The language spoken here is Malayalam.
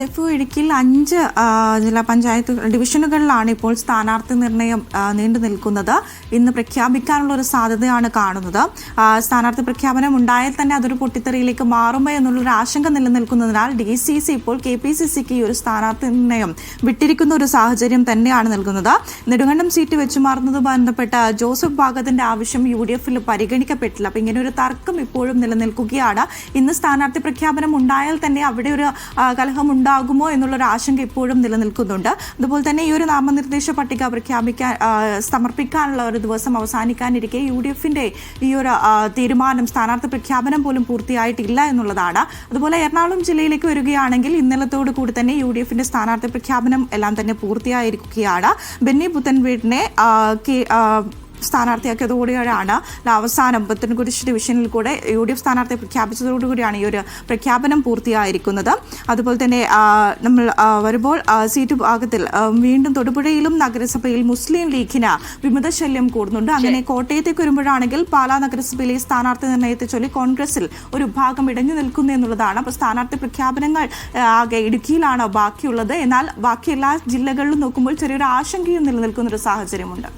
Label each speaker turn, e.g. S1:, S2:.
S1: ഇടുക്കിയിൽ 5 ജില്ലാ പഞ്ചായത്ത് ഡിവിഷനുകളിലാണ് ഇപ്പോൾ സ്ഥാനാർത്ഥി നിർണയം നീണ്ടു നിൽക്കുന്നത്. ഇന്ന് പ്രഖ്യാപിക്കാനുള്ള ഒരു സാധ്യതയാണ് കാണുന്നത്. സ്ഥാനാർത്ഥി പ്രഖ്യാപനം ഉണ്ടായാൽ തന്നെ അതൊരു പൊട്ടിത്തെറിയിലേക്ക് മാറുമോ എന്നുള്ളൊരു ആശങ്ക നിലനിൽക്കുന്നതിനാൽ DCC ഇപ്പോൾ KPCCക്ക് ഈ ഒരു സ്ഥാനാർത്ഥി നിർണയം വിട്ടിരിക്കുന്ന ഒരു സാഹചര്യം തന്നെയാണ് നൽകുന്നത്. നെടുങ്കണ്ടം സീറ്റ് വെച്ചുമാറുന്നതുമായി ബന്ധപ്പെട്ട ജോസഫ് ഭാഗത്തിന്റെ ആവശ്യം UDFൽ പരിഗണിക്കപ്പെട്ടില്ല. അപ്പോൾ ഇങ്ങനെ ഒരു തർക്കം ഇപ്പോഴും നിലനിൽക്കുകയാണ്. ഇന്ന് സ്ഥാനാർത്ഥി പ്രഖ്യാപനം ഉണ്ടായാൽ തന്നെ അവിടെ ഒരു കലഹം ഉണ്ടാകുമോ എന്നുള്ളൊരു ആശങ്ക ഇപ്പോഴും നിലനിൽക്കുന്നുണ്ട്. അതുപോലെ തന്നെ ഈ ഒരു നാമനിർദ്ദേശ പട്ടിക സമർപ്പിക്കാനുള്ള ഒരു ദിവസം അവസാനിക്കാനിരിക്കെ UDFന്റെ ഈ ഒരു തീരുമാനം സ്ഥാനാർത്ഥി പ്രഖ്യാപനം പോലും പൂർത്തിയായിട്ടില്ല എന്നുള്ളതാണ്. അതുപോലെ എറണാകുളം ജില്ലയിലേക്ക് വരികയാണെങ്കിൽ ഇന്നലത്തോടു കൂടി തന്നെ UDFന്റെ സ്ഥാനാർത്ഥി പ്രഖ്യാപനം എല്ലാം തന്നെ പൂർത്തിയായിരിക്കുകയാണ്. ബെന്നി പുത്തൻവീടിനെ സ്ഥാനാർത്ഥിയാക്കിയതോടെയാണ് അവസാനം പുത്തൻകുരിശ് ഡിവിഷനിൽ കൂടെ UDF സ്ഥാനാർത്ഥി പ്രഖ്യാപിച്ചതോടുകൂടിയാണ് ഈ ഒരു പ്രഖ്യാപനം പൂർത്തിയായിരിക്കുന്നത്. അതുപോലെ തന്നെ നമ്മൾ വരുമ്പോൾ സീറ്റ് ഭാഗത്തിൽ വീണ്ടും തൊടുപുഴയിലും നഗരസഭയിൽ മുസ്ലിം ലീഗിന് വിമതശല്യം കൂടുന്നുണ്ട്. അങ്ങനെ കോട്ടയത്തേക്ക് വരുമ്പോഴാണെങ്കിൽ പാലാ നഗരസഭയിലെ സ്ഥാനാർത്ഥി നിർണയത്തെ ചൊല്ലി കോൺഗ്രസിൽ ഒരു ഭാഗം ഇടഞ്ഞു നിൽക്കുന്നു എന്നുള്ളതാണ്. അപ്പോൾ സ്ഥാനാർത്ഥി പ്രഖ്യാപനങ്ങൾ ആകെ ഇടുക്കിയിലാണ് ബാക്കിയുള്ളത്. എന്നാൽ ബാക്കി എല്ലാ ജില്ലകളിലും നോക്കുമ്പോൾ ചെറിയൊരു ആശങ്കയും നിലനിൽക്കുന്ന ഒരു സാഹചര്യമുണ്ട്.